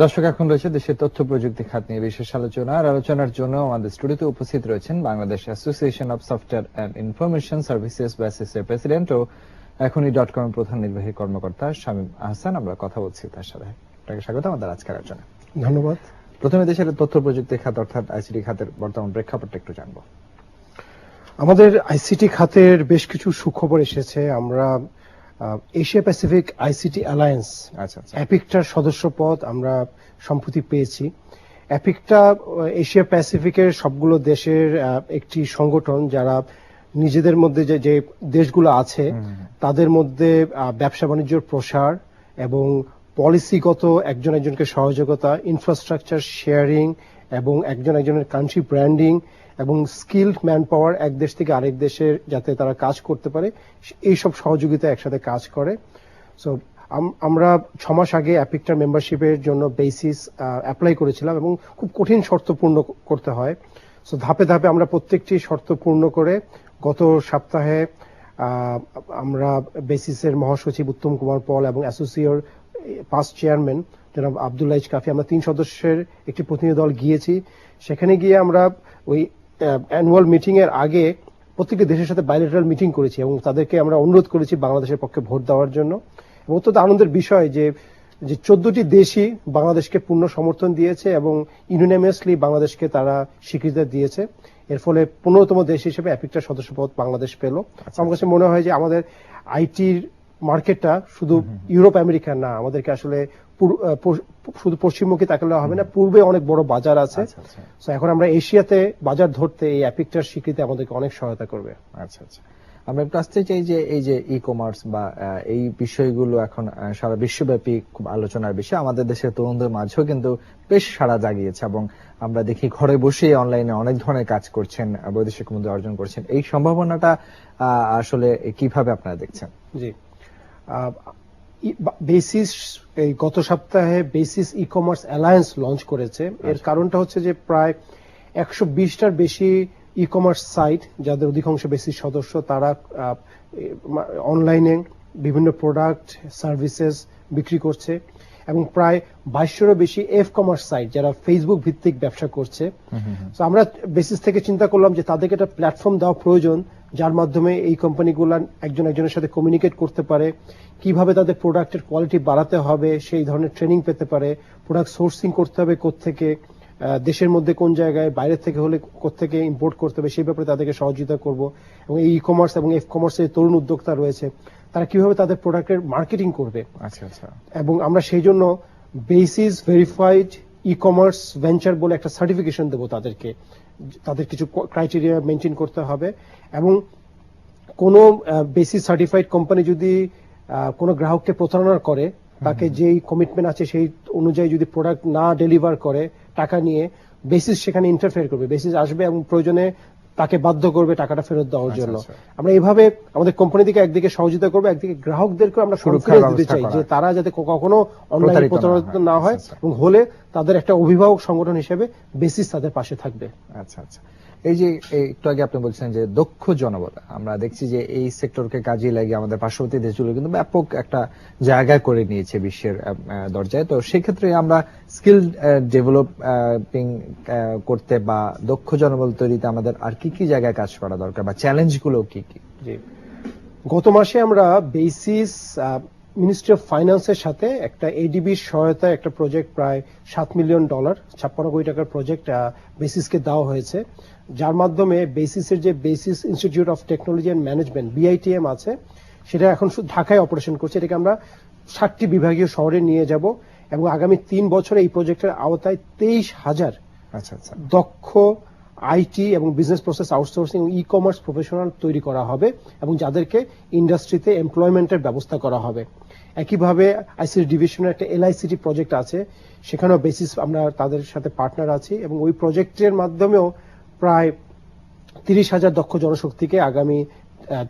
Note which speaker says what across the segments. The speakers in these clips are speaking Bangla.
Speaker 1: দর্শক, এখন রয়েছে দেশের তথ্য প্রযুক্তি খাত নিয়ে বিশেষ আলোচনা। আর আলোচনার জন্য আমাদের স্টুডিওতে উপস্থিত রয়েছেন Bangladesh association of software and information services এর প্রেসিডেন্ট ও এখনই.com এর প্রধান নির্বাহী কর্মকর্তা শামীম আহসান। আমরা কথা বলছি তার সাথে। আপনাকে স্বাগত আমাদের আজকের আলোচনায়।
Speaker 2: ধন্যবাদ।
Speaker 1: প্রথমে দেশের তথ্য প্রযুক্তি খাত অর্থাৎ আইসিটি খাতের বর্তমান প্রেক্ষাপটটা একটু জানবো।
Speaker 2: আমাদের আইসিটি খাতের বেশ কিছু সুখবর এসেছে। আমরা এশিয়া প্যাসিফিক আইসিটি অ্যালায়েন্স অ্যাপিকটার সদস্যপদ আমরা সম্প্রতি পেয়েছি। অ্যাপিকটা এশিয়া প্যাসিফিকের সবগুলো দেশের একটি সংগঠন যারা নিজেদের মধ্যে যে দেশগুলো আছে তাদের মধ্যে ব্যবসা বাণিজ্যের প্রসার এবং পলিসিগত একজন একজনকে সহযোগিতা, ইনফ্রাস্ট্রাকচার শেয়ারিং এবং একজন একজনের কান্ট্রি ব্র্যান্ডিং এবং স্কিলড ম্যান পাওয়ার এক দেশ থেকে আরেক দেশে যাতে তারা কাজ করতে পারে এইসব সহযোগিতা একসাথে কাজ করে। সো আমরা 6 মাস আগে অ্যাপিকটার মেম্বারশিপের জন্য বেসিস অ্যাপ্লাই করেছিলাম এবং খুব কঠিন শর্ত পূর্ণ করতে হয়। সো ধাপে ধাপে আমরা প্রত্যেকটি শর্ত পূর্ণ করে গত সপ্তাহে আমরা বেসিসের মহাসচিব উত্তম কুমার পল এবং অ্যাসোসিয়েট পাস্ট চেয়ারম্যান জনাব আব্দুল্লাহ কাফি, আমরা 3 সদস্যের একটি প্রতিনিধি দল গিয়েছি। সেখানে গিয়ে আমরা ওই অ্যানুয়াল মিটিং এর আগে প্রত্যেকটি দেশের সাথে বাইলেটারাল মিটিং করেছি এবং তাদেরকে আমরা অনুরোধ করেছি বাংলাদেশের পক্ষে ভোট দেওয়ার জন্য। এবং অত্যন্ত আনন্দের বিষয় যে 14টি দেশই বাংলাদেশকে পূর্ণ সমর্থন দিয়েছে এবং ইউনানিমাসলি বাংলাদেশকে তারা স্বীকৃতি দিয়েছে। এর ফলে 15তম দেশ হিসেবে অ্যাপিকটার সদস্যপদ বাংলাদেশ পেল। আমার কাছে মনে হয় যে আমাদের আইটির মার্কেটটা শুধু ইউরোপ আমেরিকা না, আমাদেরকে আসলে শুধু পশ্চিমমুখী তাকালে হবে না, পূর্বে অনেক বড় বাজার আছে। সো এখন আমরা এশিয়াতে বাজার ধরতে এই অ্যাপিকটার স্বীকৃতি আমাদেরকে অনেক সহায়তা করবে।
Speaker 1: আচ্ছা আচ্ছা, আমরা একটু আসতে চাই যে এই যে ই কমার্স বা এই বিষয়গুলো এখন সারা বিশ্বব্যাপী খুব আলোচনার বিষয়। আমাদের দেশের তরুণদের মাঝেও কিন্তু বেশ সাড়া জাগিয়েছে এবং আমরা দেখি ঘরে বসে অনলাইনে অনেক ধরনের কাজ করছেন, বৈদেশিক মুদ্রা অর্জন করছেন। এই সম্ভাবনাটা আসলে কিভাবে আপনারা দেখছেন?
Speaker 2: জি, বেসিস এই গত সপ্তাহে basis e commerce alliance launch করেছে। এর কারণটা হচ্ছে যে প্রায় 120টার বেশি ই কমার্স সাইট যাদের অধিকাংশ বেসিস সদস্য তারা অনলাইনে বিভিন্ন প্রোডাক্ট সার্ভিসেস বিক্রি করছে এবং প্রায় 2200-এরও বেশি এফ কমার্স সাইট যারা ফেসবুক ভিত্তিক ব্যবসা করছে। তো আমরা বেসিস থেকে চিন্তা করলাম যে তাদেরকে একটা প্ল্যাটফর্ম দেওয়া প্রয়োজন যার মাধ্যমে এই কোম্পানিগুলো একজন একজনের সাথে কমিউনিকেট করতে পারে, কিভাবে তাদের প্রোডাক্টের কোয়ালিটি বাড়াতে হবে সেই ধরনের ট্রেনিং পেতে পারে, প্রোডাক্ট সোর্সিং করতে হবে কোত্থেকে, দেশের মধ্যে কোন জায়গায়, বাইরে থেকে হলে কোত্থেকে ইম্পোর্ট করতে হবে সেই ব্যাপারে তাদেরকে সহযোগিতা করব। এবং এই ই কমার্স এবং এফ কমার্সের তরুণ উদ্যোক্তা রয়েছে তারা কিভাবে তাদের প্রোডাক্টের মার্কেটিং করবে।
Speaker 1: আচ্ছা আচ্ছা,
Speaker 2: এবং আমরা সেই জন্য basis verified e commerce venture বলে একটা সার্টিফিকেশন দেবো তাদেরকে। তাদের কিছু ক্রাইটেরিয়া মেনটেন করতে হবে এবং কোনো বেসিস সার্টিফাইড কোম্পানি যদি কোনো গ্রাহককে প্রতারণা করে, তাকে যেই কমিটমেন্ট আছে সেই অনুযায়ী যদি প্রোডাক্ট না ডেলিভার করে টাকা নিয়ে, বেসিস সেখানে ইন্টারফেয়ার করবে। বেসিস আসবে এবং প্রয়োজনে তাকে বাধ্য করবে টাকাটা ফেরত দেওয়ার জন্য। আমরা এইভাবে আমাদের কোম্পানি থেকে একদিকে সহযোগিতা করবো, একদিকে গ্রাহকদেরকে আমরা সুরক্ষা দিতে চাই যে তারা যাতে কখনো অনলাইনে প্রতারিত না হয় এবং হলে তাদের একটা অভিভাবক সংগঠন হিসেবে বেসিস তাদের পাশে থাকবে।
Speaker 1: আচ্ছা আচ্ছা, এই যে একটু আগে আপনি বলছেন যে দক্ষ জনবল, আমরা দেখছি যে এই সেক্টরকে কাজে লাগিয়ে আমাদের পার্শ্ববর্তী দেশগুলো কিন্তু ব্যাপক একটা জায়গা করে নিয়েছে বিশ্বের দরজায়। তো সেক্ষেত্রে আমরা স্কিল ডেভেলপিং করতে বা দক্ষ জনবল তৈরিতে আমাদের আর কি কি জায়গায় কাজ করা দরকার বা চ্যালেঞ্জগুলো কি কি?
Speaker 2: গত মাসে আমরা বেসিস মিনিস্ট্রি অফ ফাইন্যান্সের সাথে একটা এডিবির সহায়তায় একটা প্রজেক্ট প্রায় $7 মিলিয়ন 56 কোটি টাকার প্রজেক্ট বেসিসকে দেওয়া হয়েছে, যার মাধ্যমে বেসিসের যে basis institute of technology and management BITM আছে সেটা এখন শুধু ঢাকায় অপারেশন করছে। এটাকে আমরা 7টি বিভাগীয় শহরে নিয়ে যাব এবং আগামী 3 বছরে এই প্রজেক্টের আওতায় 23,000 দক্ষ আইটি এবং বিজনেস প্রসেস আউটসোর্সিং এবং ই কমার্স প্রফেশনাল তৈরি করা হবে এবং যাদেরকে ইন্ডাস্ট্রিতে এমপ্লয়মেন্টের ব্যবস্থা করা হবে। একইভাবে আইসিটি ডিভিশনের একটা LICT প্রজেক্ট আছে, সেখানেও বেসিস আমরা তাদের সাথে পার্টনার আছি এবং ওই প্রজেক্টের মাধ্যমেও প্রায় 30,000 দক্ষ জনশক্তিকে আগামী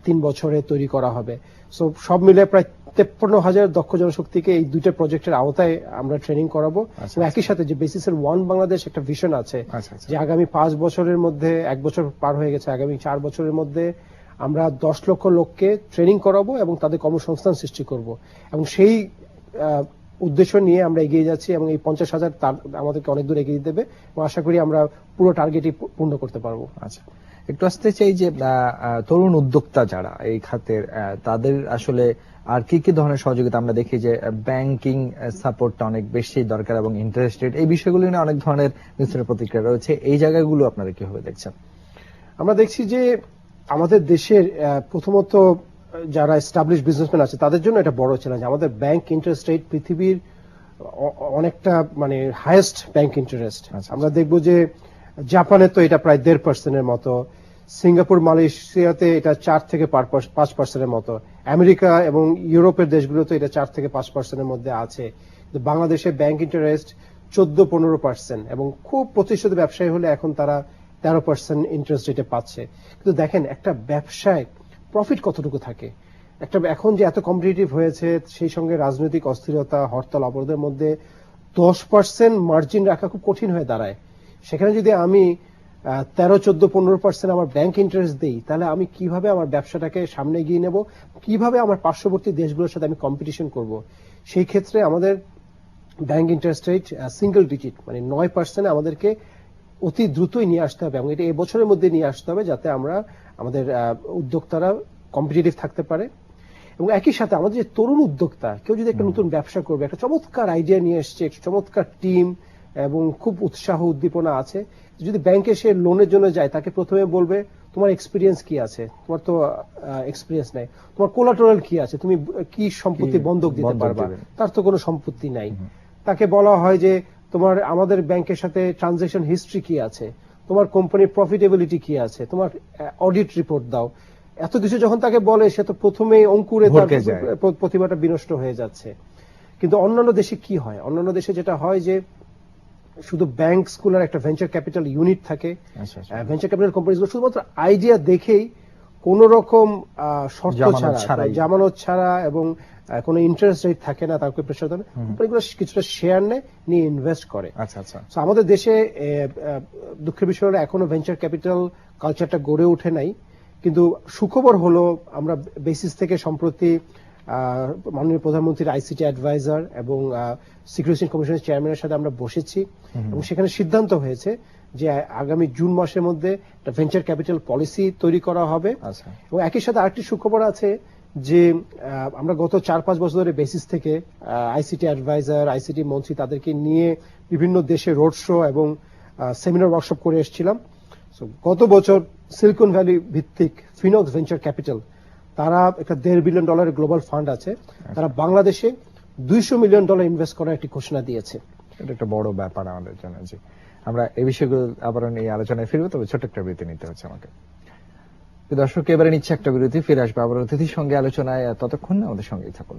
Speaker 2: 3 বছরে তৈরি করা হবে। সো সব মিলে প্রায় 53,000 দক্ষ জনশক্তিকে এই দুইটা প্রজেক্টের আওতায় আমরা ট্রেনিং করাবো। একই সাথে যে বেসিসের ওয়ান বাংলাদেশ একটা ভিশন আছে যে আগামী 5 বছরের মধ্যে, 1 বছর পার হয়ে গেছে, আগামী 4 বছরের মধ্যে আমরা 10 লক্ষ লোককে ট্রেনিং করাবো এবং তাদের কর্মসংস্থান সৃষ্টি করব এবং সেই উদ্দেশ্য নিয়ে আমরা এগিয়ে যাচ্ছি এবং এই 50,000 আমাদেরকে অনেক দূর এগিয়ে দেবে এবং আশা করি আমরা পুরো টার্গেটই পূর্ণ করতে পারবো।
Speaker 1: আচ্ছা, একটু আসতে চাই যে তরুণ উদ্যোক্তা যারা এই খাতের, তাদের আসলে আর কি কি ধরনের সহযোগিতা? আমরা দেখি যে ব্যাংকিং সাপোর্টটা অনেক বেশি দরকার এবং ইন্টারেস্ট রেট, এই বিষয়গুলো নিয়ে অনেক ধরনের মিশ্র প্রতিক্রিয়া রয়েছে। এই জায়গাগুলো আপনারা কিভাবে দেখছেন?
Speaker 2: আমরা দেখছি যে আমাদের দেশের প্রথমত যারা এস্টাবলিশ বিজনেসম্যান আছে তাদের জন্য এটা বড় চ্যালেঞ্জ। আমাদের ব্যাংক ইন্টারেস্ট রেট পৃথিবীর অনেকটা মানে হাইয়েস্ট ব্যাংক ইন্টারেস্ট। আমরা দেখবো যে জাপানে তো এটা প্রায় 1.5% মতো, সিঙ্গাপুর মালয়েশিয়াতে এটা 4 থেকে 5% মতো, আমেরিকা এবং ইউরোপের দেশগুলোতে এটা 4 থেকে 5% মধ্যে আছে। বাংলাদেশে ব্যাংক ইন্টারেস্ট 14-15% এবং খুব প্রতিষ্ঠিত ব্যবসায়ী হলে এখন তারা 13% ইন্টারেস্ট রেটে পাচ্ছে। কিন্তু দেখেন একটা ব্যবসায় প্রফিট কতটুকু থাকে, একটা এখন যে এত কম্পিটিটিভ হয়েছে, সেই সঙ্গে রাজনৈতিক অস্থিরতা, হরতাল অবরোধের মধ্যে 10% মার্জিন রাখা খুব কঠিন হয়ে দাঁড়ায়। সেখানে যদি আমি 13-14-15% আমার ব্যাংক ইন্টারেস্ট দেই, তাহলে আমি কিভাবে আমার ব্যবসাটাকে সামনে এগিয়ে নেব, কিভাবে আমার পার্শ্ববর্তী দেশগুলোর সাথে আমি কম্পিটিশন করব। সেই ক্ষেত্রে আমাদের bank interest rate single digit মানে 9% আমাদেরকে অতি দ্রুতই নিয়ে আসতে হবে এবং এটা এই বছরের মধ্যে নিয়ে আসতে হবে, যাতে আমরা আমাদের উদ্যোক্তারা কম্পিটিটিভ থাকতে পারে। এবং একই সাথে আমাদের যে তরুণ উদ্যোক্তা, কেউ যদি একটা নতুন ব্যবসা করবে, একটা চমৎকার আইডিয়া নিয়ে এসছে, একটা চমৎকার টিম এবং খুব উৎসাহ উদ্দীপনা আছে, যদি ব্যাংকে সে লোনের জন্য যায়, তাকে প্রথমে বলবে তোমার এক্সপিরিয়েন্স কি আছে, তোমার তো এক্সপিরিয়েন্স নাই, তোমার কোলাটেরাল কি আছে, তুমি কি সম্পত্তি বন্ধক দিতে পারবা, তার তো কোনো সম্পত্তি নাই। তাকে বলা হয় যে তোমার আমাদের ব্যাংকের সাথে ট্রানজাকশন হিস্ট্রি কি আছে, তোমার কোম্পানির প্রফিটেবিলিটি কি আছে, তোমার অডিট রিপোর্ট দাও। এত কিছু যখন তাকে বলে, সে তো প্রথমেই অঙ্কুরে তার প্রতিভাটা বিনষ্ট হয়ে যাচ্ছে। কিন্তু অন্যান্য দেশে কি হয়, অন্যান্য দেশে যেটা হয় যে শুধু ব্যাংক স্কুলের একটা ভেঞ্চার ক্যাপিটাল ইউনিট থাকে, ভেঞ্চার ক্যাপিটাল কোম্পানিগুলো শুধুমাত্র আইডিয়া দেখেই কোন রকম শর্ত ছাড়া, জামানত ছাড়া এবং কোনো ইন্টারেস্ট রেট থাকে না, তাকে প্রেসার দেয়, কোম্পানিগুলো কিছুটা শেয়ার নিয়ে ইনভেস্ট করে। আমাদের দেশে দুঃখের বিষয় হলো এখনো ভেঞ্চার ক্যাপিটাল কালচারটা গড়ে ওঠে নাই। কিন্তু সুখবর হলো আমরা বেসিস থেকে সম্প্রতি মাননীয় প্রধানমন্ত্রীর আইসিটি অ্যাডভাইজার এবং সিকিউরিটি কমিশনের চেয়ারম্যানের সাথে আমরা বসেছি এবং সেখানে সিদ্ধান্ত হয়েছে যে আগামী জুন মাসের মধ্যে একটা ভেঞ্চার ক্যাপিটাল পলিসি তৈরি করা হবে। এবং একই সাথে আরেকটি সুখবর আছে যে আমরা গত 4-5 বছর ধরে বেসিস থেকে আইসিটি অ্যাডভাইজার, আইসিটি মন্ত্রী তাদেরকে নিয়ে বিভিন্ন দেশে রোড শো এবং সেমিনার ওয়ার্কশপ করে এসেছিলাম। গত বছর সিলিকন ভ্যালি ভিত্তিক ফিনক্স ভেঞ্চার ক্যাপিটাল, তারা একটা $1.5 বিলিয়ন গ্লোবাল ফান্ড আছে, তারা বাংলাদেশে $200 মিলিয়ন ইনভেস্ট করার একটি ঘোষণা দিয়েছে।
Speaker 1: এটা একটা বড় ব্যাপার আমাদের জন্য। জি, আমরা এই বিষয়গুলো আবার এই আলোচনায় ফিরবো, তবে ছোট একটা বিরতি নিতে হচ্ছে আমাকে। দর্শক, এবারে নিচ্ছে একটা বিরতি, ফিরে আসবো আবার অতিথির সঙ্গে আলোচনায়। ততক্ষণ আমাদের সঙ্গেই থাকুন।